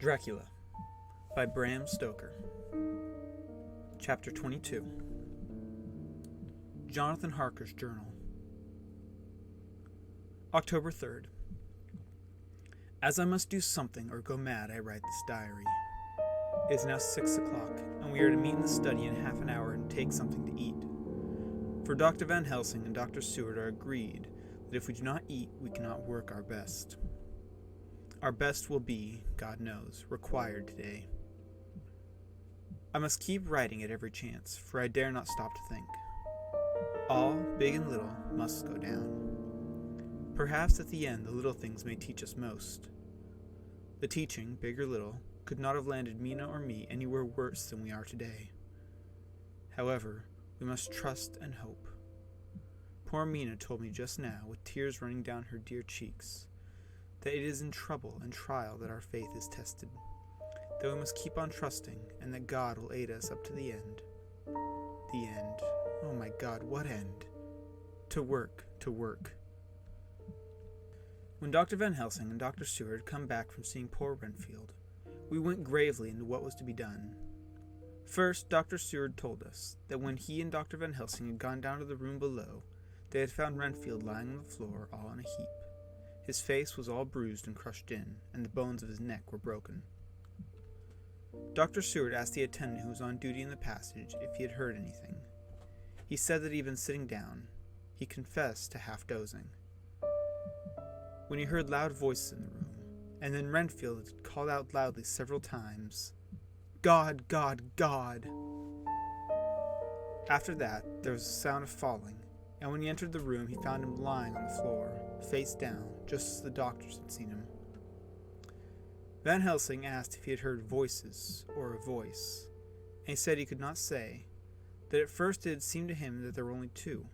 Dracula by Bram Stoker. Chapter 22. Jonathan Harker's Journal. October 3rd. As I must do something or go mad, I write this diary. It is now 6 o'clock, and we are to meet in the study in half an hour and take something to eat. For Dr. Van Helsing and Dr. Seward are agreed that if we do not eat, we cannot work our best. Our best will be, God knows, required today. I must keep writing at every chance, for I dare not stop to think. All, big and little, must go down. Perhaps at the end the little things may teach us most. The teaching, big or little, could not have landed Mina or me anywhere worse than we are today. However, we must trust and hope. Poor Mina told me just now, with tears running down her dear cheeks, that it is in trouble and trial that our faith is tested, that we must keep on trusting, and that God will aid us up to the end. The end. Oh my God, what end? To work, to work. When Dr. Van Helsing and Dr. Seward had come back from seeing poor Renfield, we went gravely into what was to be done. First, Dr. Seward told us that when he and Dr. Van Helsing had gone down to the room below, they had found Renfield lying on the floor all in a heap. His face was all bruised and crushed in, and the bones of his neck were broken. Dr. Seward asked the attendant who was on duty in the passage if he had heard anything. He said that he had been sitting down. He confessed to half dozing, when he heard loud voices in the room, and then Renfield called out loudly several times, "God, God, God!" After that, there was a sound of falling, and when he entered the room, he found him lying on the floor, face down, just as the doctors had seen him. Van Helsing asked if he had heard voices or a voice, and he said he could not say, that at first it had seemed to him that there were only two,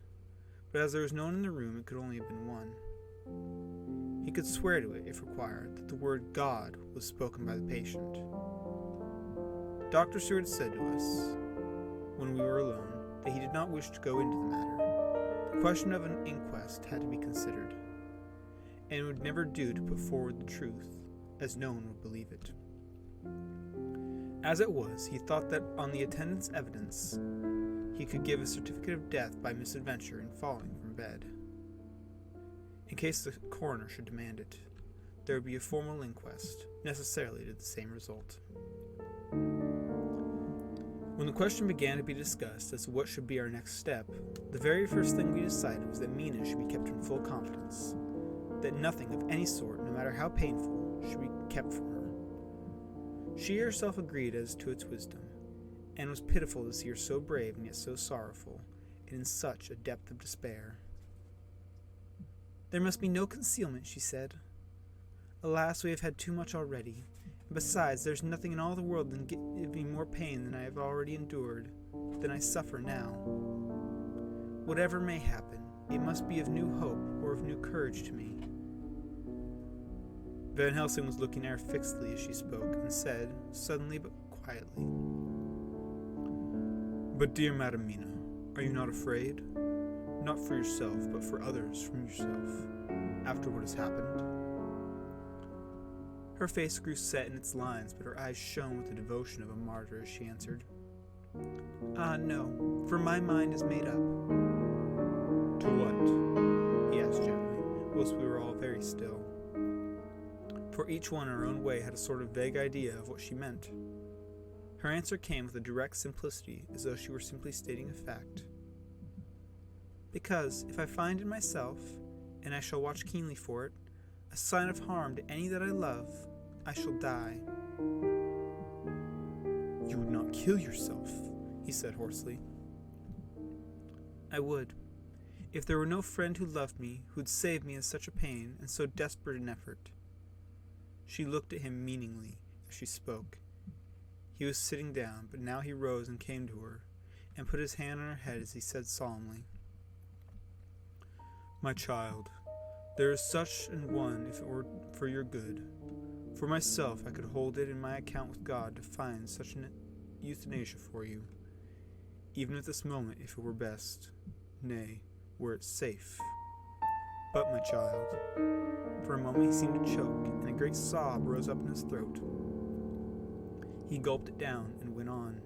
but as there was no one in the room, it could only have been one. He could swear to it, if required, that the word God was spoken by the patient. Dr. Seward said to us, when we were alone, that he did not wish to go into the matter. The question of an inquest had to be considered, and it would never do to put forward the truth, as no one would believe it. As it was, he thought that on the attendant's evidence, he could give a certificate of death by misadventure in falling from bed. In case the coroner should demand it, there would be a formal inquest, necessarily to the same result. When the question began to be discussed as to what should be our next step, the very first thing we decided was that Mina should be kept in full confidence, that nothing of any sort, no matter how painful, should be kept from her. She herself agreed as to its wisdom, and was pitiful to see her so brave and yet so sorrowful, and in such a depth of despair. "There must be no concealment," she said. "Alas, we have had too much already. And besides, there's nothing in all the world that can give me more pain than I have already endured, than I suffer now. Whatever may happen, it must be of new hope or of new courage to me." Van Helsing was looking at her fixedly as she spoke, and said, suddenly but quietly, "But dear Madam Mina, are you not afraid? Not for yourself, but for others from yourself, after what has happened?" Her face grew set in its lines, but her eyes shone with the devotion of a martyr as she answered, "Ah, no, for my mind is made up." "To what?" he asked gently, whilst we were all very still. For each one in our own way had a sort of vague idea of what she meant. Her answer came with a direct simplicity, as though she were simply stating a fact. "Because if I find in myself, and I shall watch keenly for it, a sign of harm to any that I love, I shall die." "You would not kill yourself," he said hoarsely. "I would, if there were no friend who loved me, who'd save me in such a pain and so desperate an effort." She looked at him meaningly as she spoke. He was sitting down, but now he rose and came to her, and put his hand on her head as he said solemnly, "My child, there is such an one if it were for your good. For myself, I could hold it in my account with God to find such an euthanasia for you, even at this moment if it were best, nay, were it safe. But, my child," for a moment he seemed to choke, and a great sob rose up in his throat. He gulped it down and went on.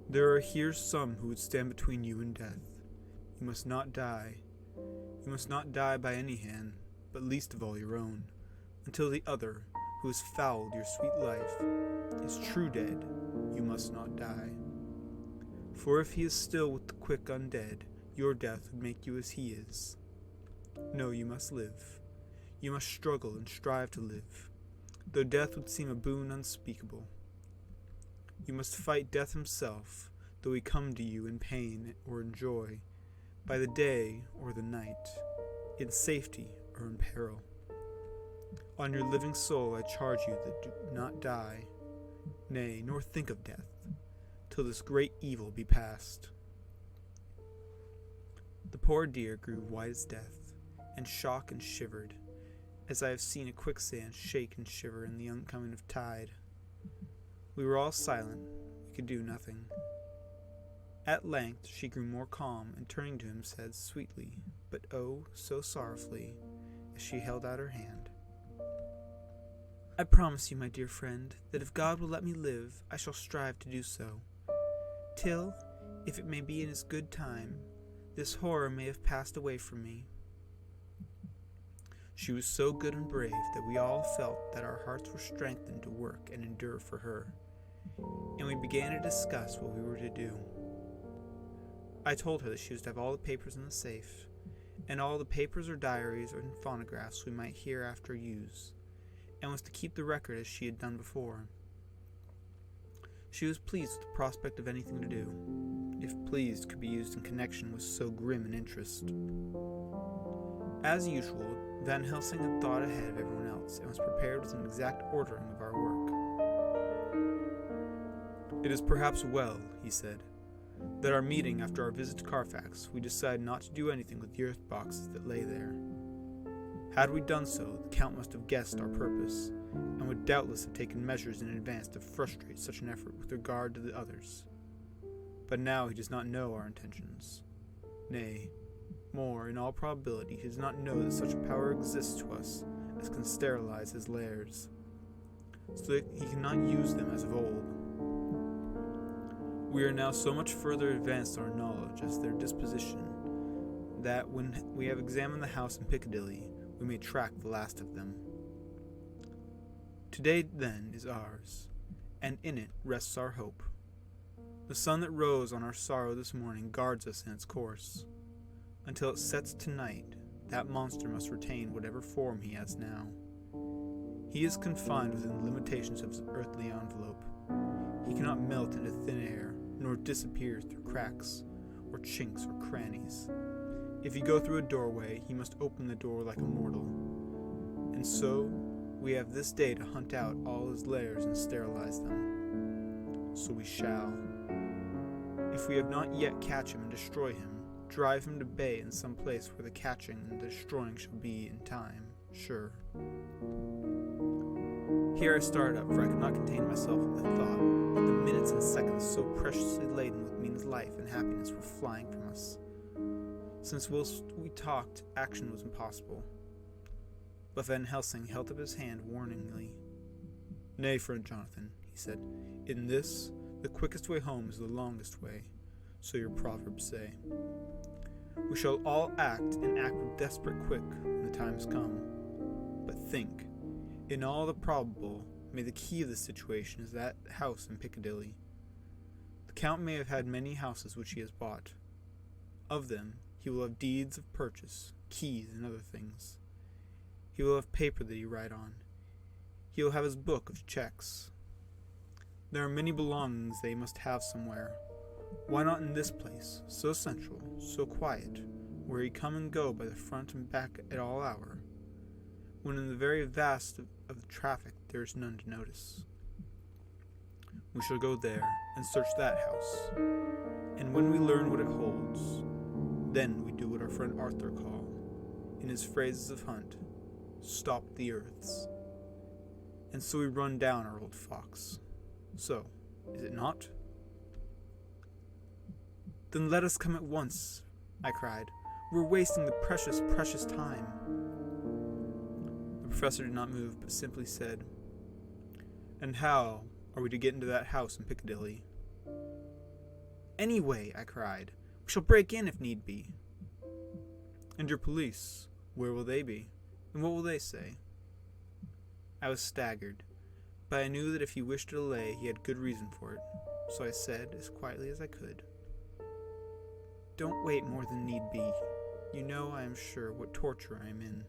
There are here some who would stand between you and death. You must not die. You must not die by any hand, but least of all your own, until the other, who has fouled your sweet life, is true dead. You must not die. For if he is still with the quick undead, your death would make you as he is. No, you must live. You must struggle and strive to live, though death would seem a boon unspeakable. You must fight death himself, though he come to you in pain or in joy, by the day or the night, in safety or in peril. On your living soul I charge you that do not die, nay, nor think of death, till this great evil be past. The poor dear grew white as death, and shook and shivered, as I have seen a quicksand shake and shiver in the oncoming of tide. We were all silent. We could do nothing. At length she grew more calm, and turning to him said sweetly, but oh, so sorrowfully, as she held out her hand, I promise you, my dear friend, that if God will let me live, I shall strive to do so, till, if it may be in his good time, this horror may have passed away from me. She was so good and brave that we all felt that our hearts were strengthened to work and endure for her, and we began to discuss what we were to do. I told her that she was to have all the papers in the safe, and all the papers or diaries or phonographs we might hereafter use, and was to keep the record as she had done before. She was pleased with the prospect of anything to do, if pleased could be used in connection with so grim an interest. As usual, Van Helsing had thought ahead of everyone else, and was prepared with an exact ordering of our work. It is perhaps well, he said, that our meeting after our visit to Carfax, we decided not to do anything with the earth boxes that lay there. Had we done so, the Count must have guessed our purpose, and would doubtless have taken measures in advance to frustrate such an effort with regard to the others. But now he does not know our intentions. Nay, more, in all probability, he does not know that such power exists to us as can sterilize his lairs, so that he cannot use them as of old. We are now so much further advanced in our knowledge as their disposition, that when we have examined the house in Piccadilly, we may track the last of them. Today, then, is ours, and in it rests our hope. The sun that rose on our sorrow this morning guards us in its course. Until it sets tonight, that monster must retain whatever form he has now. He is confined within the limitations of his earthly envelope. He cannot melt into thin air, nor disappear through cracks, or chinks, or crannies. If he go through a doorway, he must open the door like a mortal. And so, we have this day to hunt out all his lairs and sterilize them. So we shall. If we have not yet catch him and destroy him, drive him to bay in some place where the catching and the destroying shall be in time, sure. Here I started up, for I could not contain myself at the thought that the minutes and seconds so preciously laden with Mina's life and happiness were flying from us. Since whilst we talked, action was impossible. But Van Helsing held up his hand warningly. Nay, friend Jonathan, he said, in this, the quickest way home is the longest way, so your proverbs say. We shall all act, and act with desperate quick when the time has come. But think, in all the probable, may the key of the situation is that house in Piccadilly. The Count may have had many houses which he has bought. Of them, he will have deeds of purchase, keys, and other things. He will have paper that he write on. He will have his book of checks. There are many belongings that he must have somewhere. Why not in this place, so central, so quiet, where he come and go by the front and back at all hour, when in the very vast of the traffic there is none to notice? We shall go there and search that house, and when we learn what it holds, then we do what our friend Arthur call, in his phrases of hunt, stop the earths. And so we run down our old fox. So, is it not? Then let us come at once, I cried. We're wasting the precious, precious time. The professor did not move, but simply said, And how Are we to get into that house in Piccadilly? Anyway, I cried. We shall break in if need be. And your police, where will they be? And what will they say? I was staggered, but I knew that if he wished to delay, he had good reason for it, so I said, as quietly as I could, Don't wait more than need be. You know, I am sure, what torture I am in.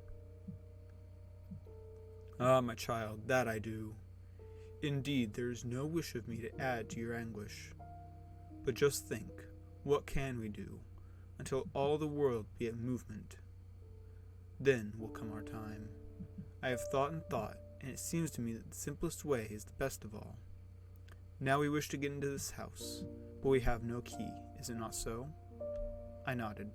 Ah, my child, that I do. Indeed, there is no wish of me to add to your anguish. But just think, what can we do, until all the world be at movement? Then will come our time. I have thought and thought, and it seems to me that the simplest way is the best of all. Now we wish to get into this house, but we have no key, is it not so? I nodded.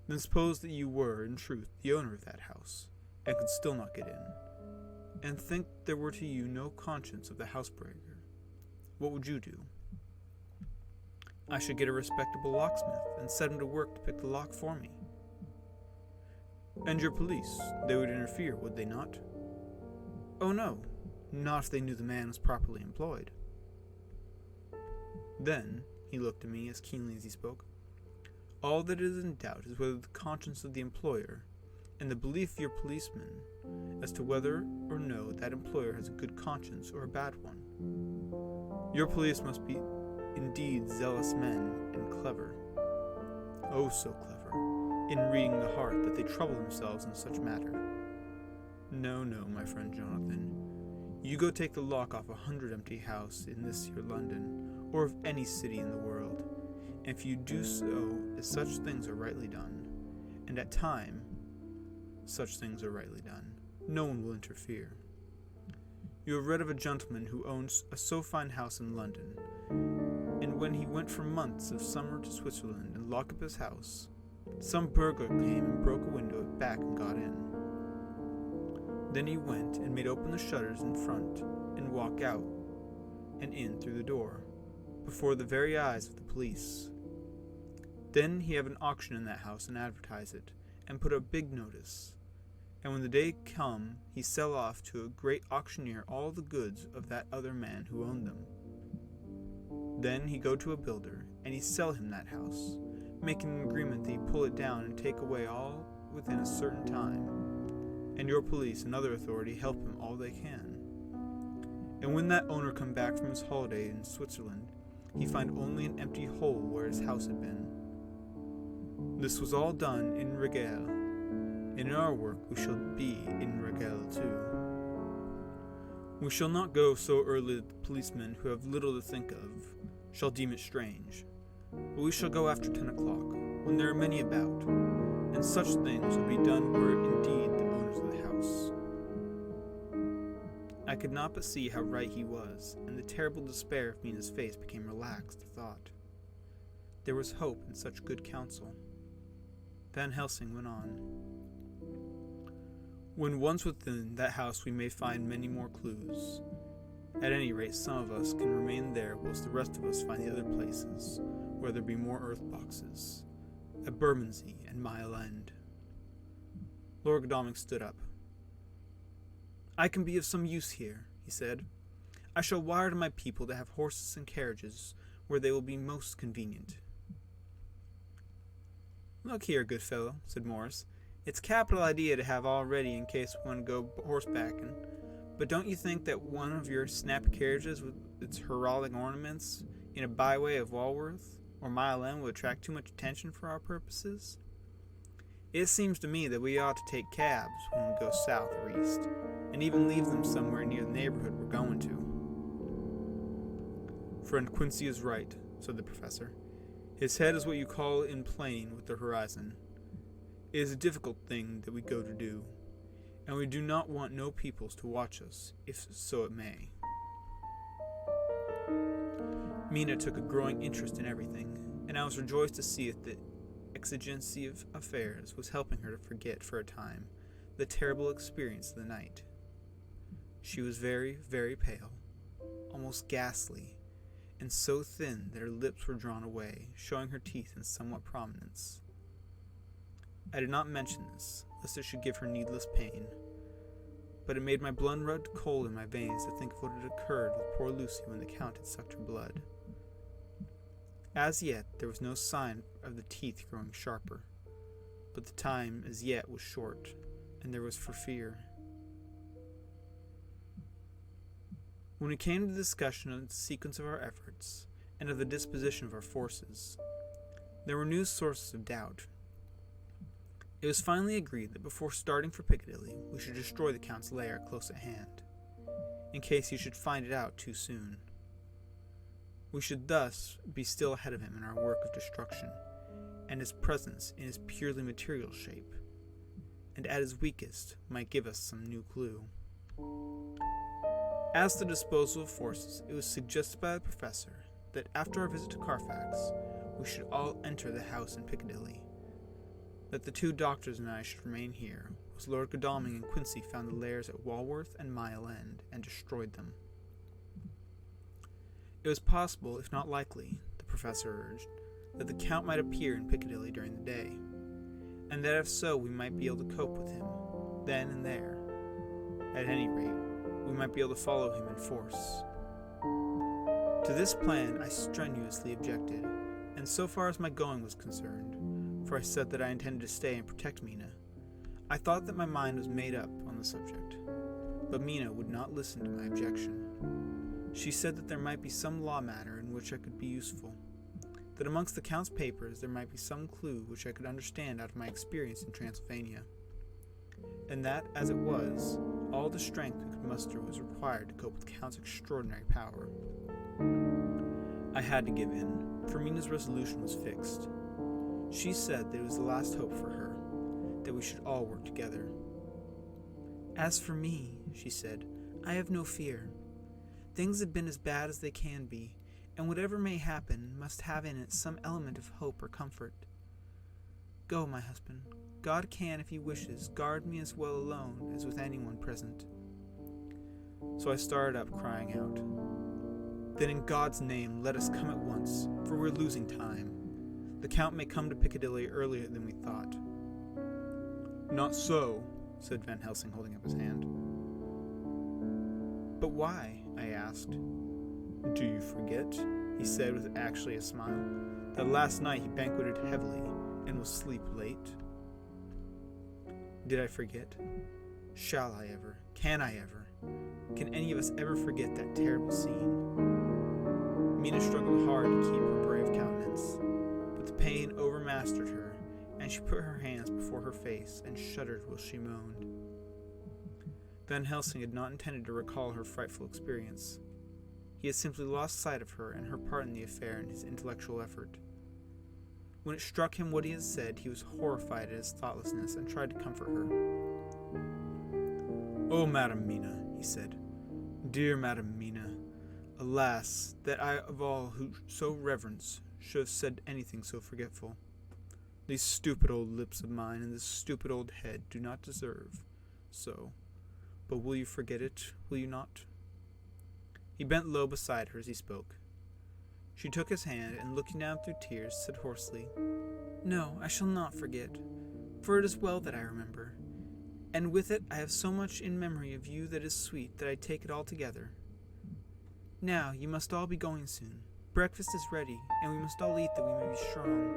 Then suppose that you were, in truth, the owner of that house, and could still not get in, and think there were to you no conscience of the housebreaker. What would you do? I should get a respectable locksmith, and set him to work to pick the lock for me. And your police, they would interfere, would they not? Oh no, not if they knew the man was properly employed. Then, he looked at me as keenly as he spoke, all that is in doubt is whether the conscience of the employer, and the belief of your policeman, as to whether or no that employer has a good conscience or a bad one. Your police must be indeed zealous men and clever. Oh, so clever, in reading the heart that they trouble themselves in such matter. No, my friend Jonathan. You go take the lock off 100 empty house in this here London, or of any city in the world, and if you do so as such things are rightly done, and at time such things are rightly done, no one will interfere. You have read of a gentleman who owns a so fine house in London, and when he went for months of summer to Switzerland and locked up his house, some burglar came and broke a window at back and got in. Then he went and made open the shutters in front and walk out and in through the door, before the very eyes of the police. Then he have an auction in that house and advertise it, and put a big notice. And when the day come, he sell off to a great auctioneer all the goods of that other man who owned them. Then he go to a builder, and he sell him that house, making an agreement that he pull it down and take away all within a certain time, and your police and other authority help him all they can. And when that owner come back from his holiday in Switzerland, he find only an empty hole where his house had been. This was all done in regale. In our work we shall be in regale too. We shall not go so early that the policemen who have little to think of shall deem it strange, but we shall go after 10 o'clock, when there are many about, and such things will be done were indeed the owners of the house. I could not but see how right he was, and the terrible despair of Mina's face became relaxed at thought. There was hope in such good counsel. Van Helsing went on. When once within that house we may find many more clues. At any rate, some of us can remain there whilst the rest of us find the other places, where there be more earth boxes, at Bermondsey and Mile End. Lord Godalming stood up. I can be of some use here, he said. I shall wire to my people to have horses and carriages where they will be most convenient. Look here, good fellow, said Morris. It's a capital idea to have all ready in case we want to go horsebacking, but don't you think that one of your snappy carriages with its heraldic ornaments in a byway of Walworth or Mile End would attract too much attention for our purposes? It seems to me that we ought to take cabs when we go south or east, and even leave them somewhere near the neighborhood we're going to. Friend Quincy is right, said the professor. His head is what you call in plane with the horizon. It is a difficult thing that we go to do, and we do not want no peoples to watch us, if so it may. Mina took a growing interest in everything, and I was rejoiced to see that the exigency of affairs was helping her to forget for a time the terrible experience of the night. She was very, very pale, almost ghastly, and so thin that her lips were drawn away, showing her teeth in somewhat prominence. I did not mention this, lest it should give her needless pain, but it made my blood run cold in my veins to think of what had occurred with poor Lucy when the Count had sucked her blood. As yet, there was no sign of the teeth growing sharper, but the time as yet was short, and there was for fear. When we came to the discussion of the sequence of our efforts, and of the disposition of our forces, there were new sources of doubt. It was finally agreed that before starting for Piccadilly, we should destroy the Count's lair close at hand, in case he should find it out too soon. We should thus be still ahead of him in our work of destruction, and his presence in his purely material shape, and at his weakest might give us some new clue. As to the disposal of forces, it was suggested by the professor that after our visit to Carfax, we should all enter the house in Piccadilly. That the 2 doctors and I should remain here, was Lord Godalming and Quincy found the lairs at Walworth and Mile End, and destroyed them. It was possible, if not likely, the professor urged, that the Count might appear in Piccadilly during the day, and that if so we might be able to cope with him, then and there. At any rate, we might be able to follow him in force. To this plan I strenuously objected, and so far as my going was concerned, for I said that I intended to stay and protect Mina, I thought that my mind was made up on the subject, but Mina would not listen to my objection. She said that there might be some law matter in which I could be useful, that amongst the Count's papers there might be some clue which I could understand out of my experience in Transylvania, and that, as it was, all the strength we could muster was required to cope with the Count's extraordinary power. I had to give in, for Mina's resolution was fixed. She said that it was the last hope for her, that we should all work together. "As for me," she said, "I have no fear. Things have been as bad as they can be, and whatever may happen must have in it some element of hope or comfort. Go, my husband. God can, if he wishes, guard me as well alone as with anyone present." So I started up, crying out, "Then in God's name let us come at once, for we're losing time. The Count may come to Piccadilly earlier than we thought." "Not so," said Van Helsing, holding up his hand. "But why?" I asked. "Do you forget," he said with actually a smile, "that last night he banqueted heavily and will sleep late?" Did I forget? Shall I ever? Can I ever? Can any of us ever forget that terrible scene? Mina struggled hard to keep her brave countenance, but the pain overmastered her, and she put her hands before her face and shuddered while she moaned. Van Helsing had not intended to recall her frightful experience. He had simply lost sight of her and her part in the affair in his intellectual effort. When it struck him what he had said, he was horrified at his thoughtlessness and tried to comfort her. "Oh, Madam Mina," he said, "dear Madam Mina, alas, that I of all who so reverence should have said anything so forgetful. These stupid old lips of mine and this stupid old head do not deserve so. But will you forget it, will you not?" He bent low beside her as he spoke. She took his hand, and looking down through tears, said hoarsely, "No, I shall not forget, for it is well that I remember, and with it I have so much in memory of you that is sweet that I take it all together. Now, you must all be going soon. Breakfast is ready, and we must all eat that we may be strong."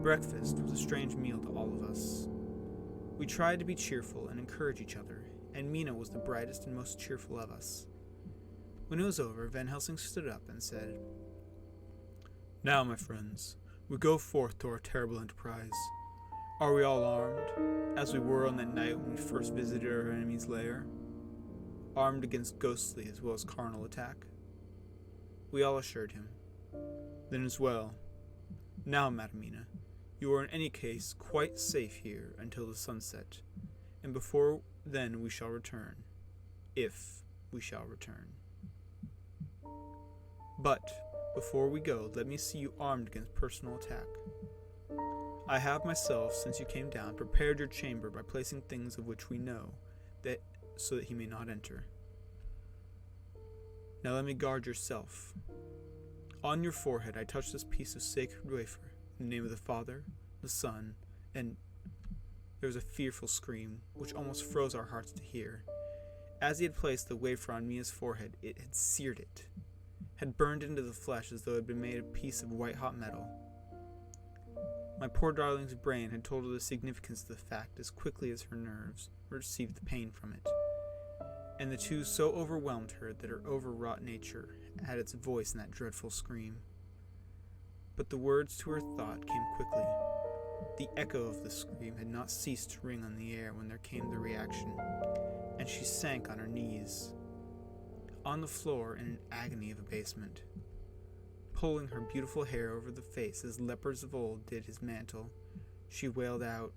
Breakfast was a strange meal to all of us. We tried to be cheerful and encourage each other, and Mina was the brightest and most cheerful of us. When it was over, Van Helsing stood up and said, "Now, my friends, we go forth to our terrible enterprise. Are we all armed, as we were on that night when we first visited our enemy's lair? Armed against ghostly as well as carnal attack?" We all assured him. "Then as well. Now, Madam Mina, you are in any case quite safe here until the sunset, and before then we shall return, if we shall return. But, before we go, let me see you armed against personal attack. I have myself, since you came down, prepared your chamber by placing things of which we know, that so that he may not enter. Now let me guard yourself. On your forehead I touch this piece of sacred wafer, in the name of the Father, the Son, and..." there was a fearful scream, which almost froze our hearts to hear. As he had placed the wafer on Mina's forehead, it had seared it, had burned into the flesh as though it had been made a piece of white-hot metal. My poor darling's brain had told her the significance of the fact as quickly as her nerves received the pain from it, and the two so overwhelmed her that her overwrought nature had its voice in that dreadful scream. But the words to her thought came quickly. The echo of the scream had not ceased to ring on the air when there came the reaction, and she sank on her knees, on the floor in an agony of abasement. Pulling her beautiful hair over the face as lepers of old did his mantle, she wailed out,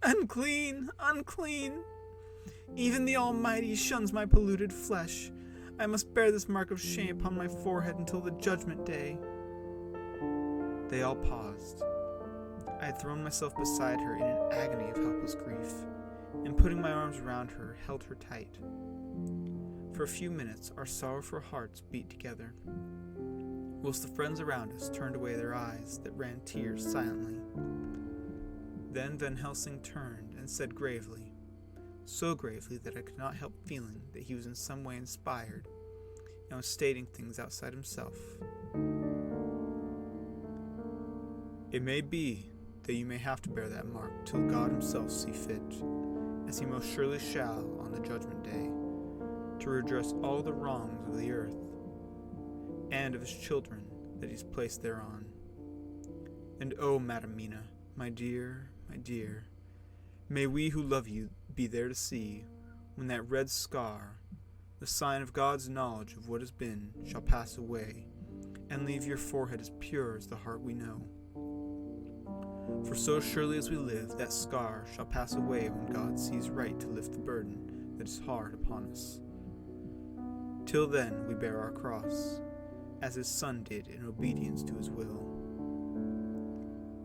"Unclean! Unclean! Even the Almighty shuns my polluted flesh. I must bear this mark of shame upon my forehead until the judgment day." They all paused. I had thrown myself beside her in an agony of helpless grief, and putting my arms around her, held her tight. For a few minutes our sorrowful hearts beat together, whilst the friends around us turned away their eyes that ran tears silently. Then Van Helsing turned and said gravely, so gravely that I could not help feeling that he was in some way inspired, and was stating things outside himself. "It may be that you may have to bear that mark till God himself see fit, as he most surely shall on the judgment day, to redress all the wrongs of the earth, and of his children that he's placed thereon. And oh, Madam Mina, my dear, may we who love you be there to see, when that red scar, the sign of God's knowledge of what has been, shall pass away, and leave your forehead as pure as the heart we know. For so surely as we live, that scar shall pass away when God sees right to lift the burden that is hard upon us. Till then we bear our cross, as his Son did in obedience to his will.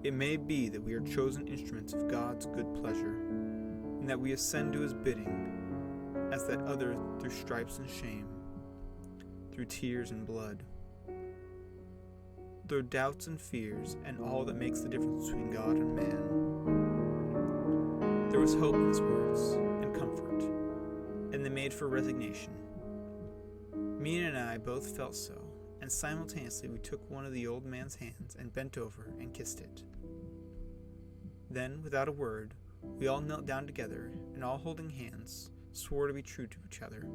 It may be that we are chosen instruments of God's good pleasure, and that we ascend to his bidding, as that other through stripes and shame, through tears and blood, through doubts and fears, and all that makes the difference between God and man." There was hope in his words, and comfort, and they made for resignation. Mina and I both felt so, and simultaneously we took one of the old man's hands and bent over and kissed it. Then, without a word, we all knelt down together, and all holding hands, swore to be true to each other.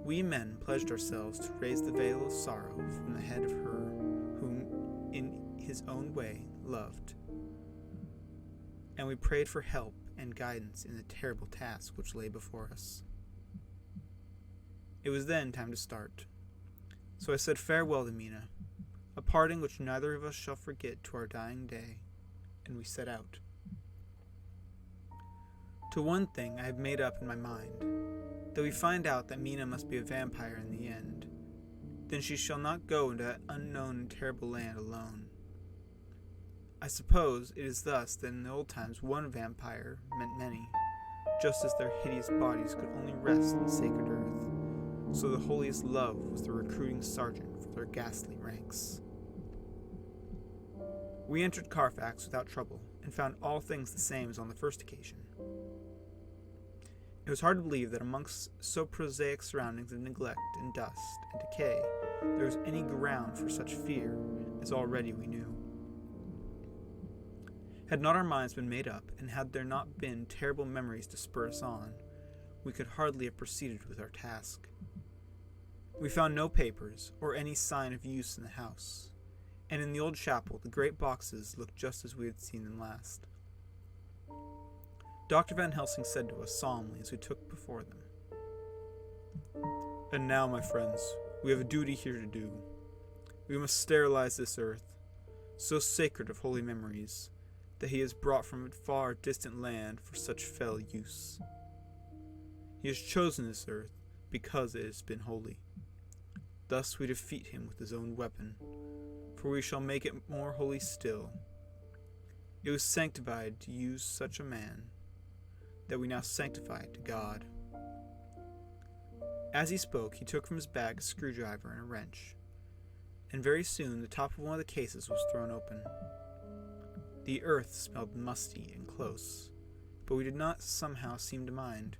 We men pledged ourselves to raise the veil of sorrow from the head of her whom, in his own way, loved. And we prayed for help and guidance in the terrible task which lay before us. It was then time to start. So I said farewell to Mina, a parting which neither of us shall forget to our dying day, and we set out. To one thing I have made up in my mind, that we find out that Mina must be a vampire in the end, then she shall not go into that unknown and terrible land alone. I suppose it is thus that in the old times one vampire meant many, just as their hideous bodies could only rest in sacred earth, so the holiest love was the recruiting sergeant for their ghastly ranks. We entered Carfax without trouble, and found all things the same as on the first occasion. It was hard to believe that amongst so prosaic surroundings of neglect and dust and decay, there was any ground for such fear as already we knew. Had not our minds been made up, and had there not been terrible memories to spur us on, we could hardly have proceeded with our task. We found no papers, or any sign of use in the house, and in the old chapel the great boxes looked just as we had seen them last. Dr. Van Helsing said to us solemnly as we took before them, "And now, my friends, we have a duty here to do. We must sterilize this earth, so sacred of holy memories, that he has brought from a far distant land for such fell use. He has chosen this earth because it has been holy. Thus we defeat him with his own weapon, for we shall make it more holy still. It was sanctified to use such a man, that we now sanctify it to God." As he spoke, he took from his bag a screwdriver and a wrench, and very soon the top of one of the cases was thrown open. The earth smelled musty and close, but we did not somehow seem to mind,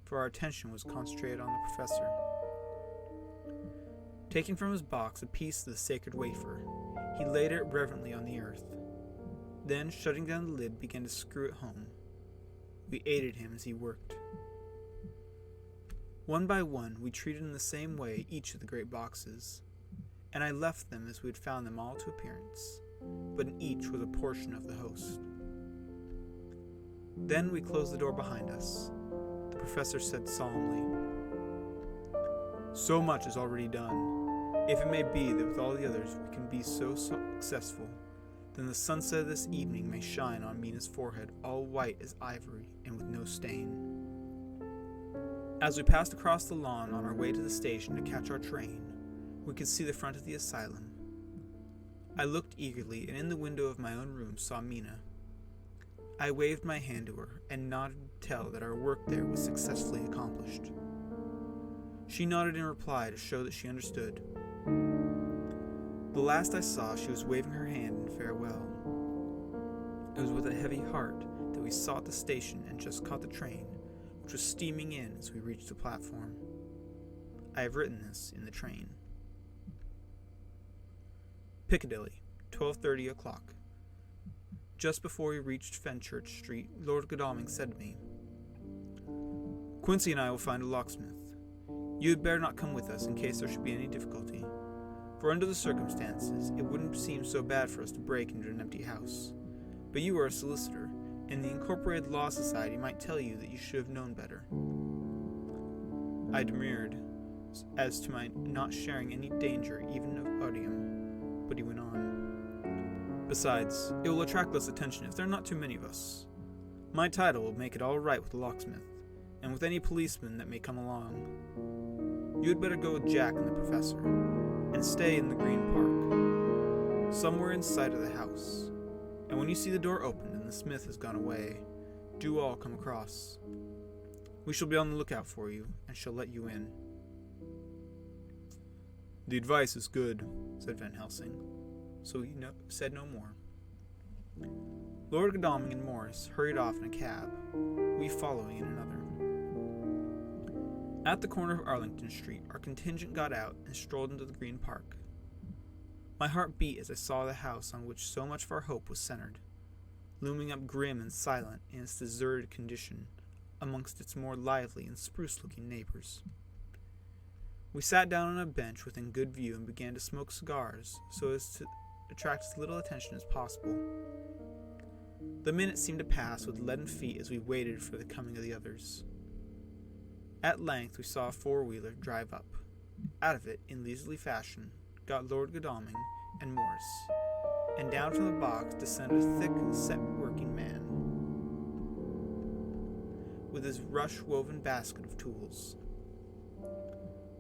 for our attention was concentrated on the professor. Taking from his box a piece of the sacred wafer, he laid it reverently on the earth. Then, shutting down the lid, began to screw it home. We aided him as he worked. One by one, we treated in the same way each of the great boxes, and I left them as we had found them all to appearance, but in each was a portion of the host. Then we closed the door behind us. The professor said solemnly, "So much is already done. If it may be that with all the others we can be so successful, then the sunset of this evening may shine on Mina's forehead all white as ivory and with no stain." As we passed across the lawn on our way to the station to catch our train, we could see the front of the asylum. I looked eagerly, and in the window of my own room saw Mina. I waved my hand to her and nodded to tell that our work there was successfully accomplished. She nodded in reply to show that she understood. The last I saw, she was waving her hand in farewell. It was with a heavy heart that we sought the station and just caught the train, which was steaming in as we reached the platform. I have written this in the train. Piccadilly, 12:30 o'clock. Just before we reached Fenchurch Street, Lord Godalming said to me, "Quincy and I will find a locksmith. You had better not come with us in case there should be any difficulty, for under the circumstances it wouldn't seem so bad for us to break into an empty house. But you are a solicitor, and the Incorporated Law Society might tell you that you should have known better." I demurred as to my not sharing any danger even of odium, but he went on. "Besides, it will attract less attention if there are not too many of us. My title will make it all right with the locksmith, and with any policeman that may come along. You had better go with Jack and the professor, and stay in the Green Park, somewhere in sight of the house. And when you see the door open and the smith has gone away, do all come across. We shall be on the lookout for you, and shall let you in." "The advice is good," said Van Helsing, so he said no more. Lord Godalming and Morris hurried off in a cab, we following in another. At the corner of Arlington Street, our contingent got out and strolled into the Green Park. My heart beat as I saw the house on which so much of our hope was centered, looming up grim and silent in its deserted condition amongst its more lively and spruce-looking neighbors. We sat down on a bench within good view and began to smoke cigars so as to attract as little attention as possible. The minutes seemed to pass with leaden feet as we waited for the coming of the others. At length we saw a four-wheeler drive up. Out of it, in leisurely fashion, got Lord Godalming and Morris, and down from the box descended a thick-set working man, with his rush-woven basket of tools.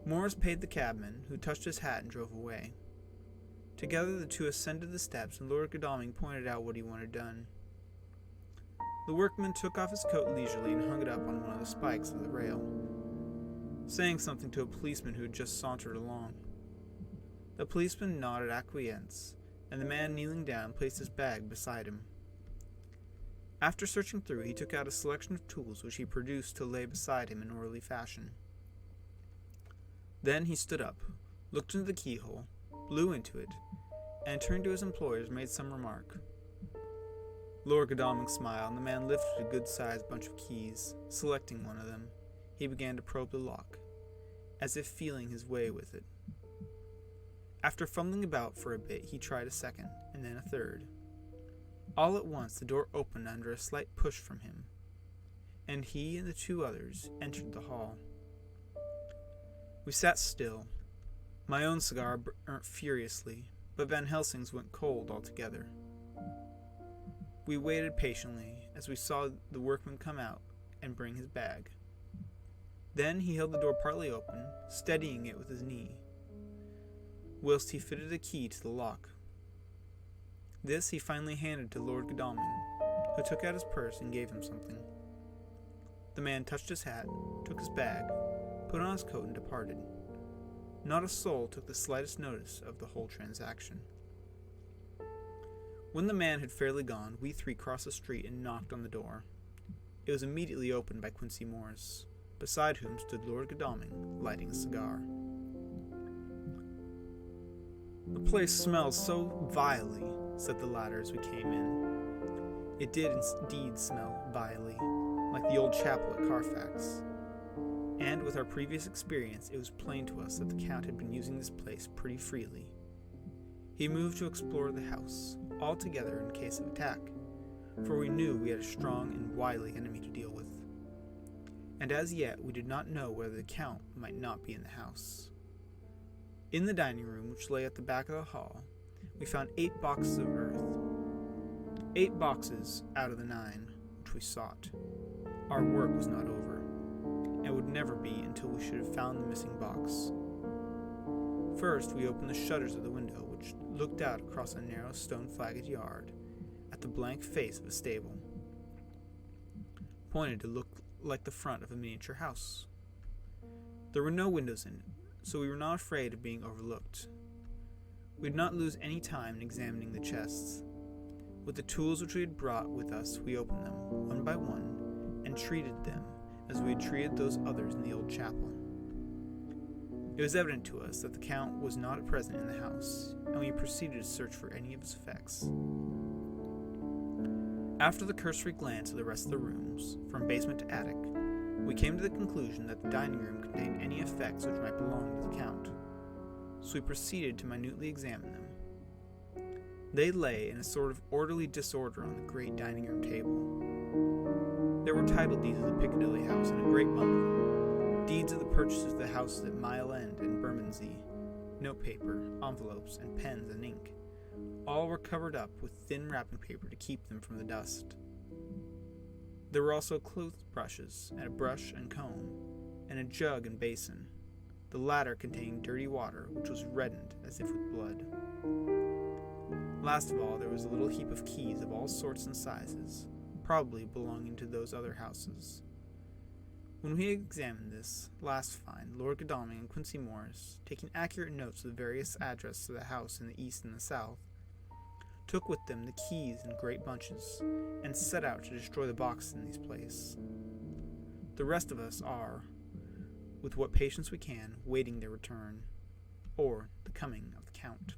Morris paid the cabman, who touched his hat and drove away. Together the two ascended the steps, and Lord Godalming pointed out what he wanted done. The workman took off his coat leisurely and hung it up on one of the spikes of the rail, saying something to a policeman who had just sauntered along. The policeman nodded acquiescence, and the man kneeling down placed his bag beside him. After searching through, he took out a selection of tools which he produced to lay beside him in orderly fashion. Then he stood up, looked into the keyhole, blew into it, and turning to his employers made some remark. Lord Godalming smiled, and the man lifted a good-sized bunch of keys. Selecting one of them, he began to probe the lock, as if feeling his way with it. After fumbling about for a bit, he tried a second, and then a third. All at once the door opened under a slight push from him, and he and the two others entered the hall. We sat still. My own cigar burnt furiously, but Van Helsing's went cold altogether. We waited patiently as we saw the workman come out and bring his bag. Then he held the door partly open, steadying it with his knee, whilst he fitted a key to the lock. This he finally handed to Lord Godalming, who took out his purse and gave him something. The man touched his hat, took his bag, put on his coat, and departed. Not a soul took the slightest notice of the whole transaction. When the man had fairly gone, we three crossed the street and knocked on the door. It was immediately opened by Quincy Morris, beside whom stood Lord Godalming, lighting a cigar. "The place smells so vilely," said the latter as we came in. It did indeed smell vilely, like the old chapel at Carfax. And with our previous experience, it was plain to us that the Count had been using this place pretty freely. He moved to explore the house, altogether in case of attack, for we knew we had a strong and wily enemy to deal with. And as yet, we did not know whether the Count might not be in the house. In the dining room, which lay at the back of the hall, we found 8 boxes of earth. 8 boxes out of the 9 which we sought. Our work was not over, and would never be until we should have found the missing box. First, we opened the shutters of the window, which looked out across a narrow stone-flagged yard at the blank face of a stable, pointed to look like the front of a miniature house. There were no windows in it, so we were not afraid of being overlooked. We did not lose any time in examining the chests. With the tools which we had brought with us, we opened them, one by one, and treated them as we had treated those others in the old chapel. It was evident to us that the Count was not present in the house, and we proceeded to search for any of his effects. After the cursory glance of the rest of the rooms, from basement to attic, we came to the conclusion that the dining room contained any effects which might belong to the Count, so we proceeded to minutely examine them. They lay in a sort of orderly disorder on the great dining room table. There were title deeds of the Piccadilly house in a great bundle, deeds of the purchases of the houses at Mile End and Bermondsey, notepaper, envelopes, and pens and ink. All were covered up with thin wrapping paper to keep them from the dust. There were also clothes brushes, and a brush and comb, and a jug and basin, the latter containing dirty water which was reddened as if with blood. Last of all, there was a little heap of keys of all sorts and sizes, probably belonging to those other houses. When we had examined this last find, Lord Godalming and Quincy Morris, taking accurate notes of the various addresses of the house in the east and the south, took with them the keys in great bunches, and set out to destroy the boxes in these places. The rest of us are, with what patience we can, waiting their return, or the coming of the Count.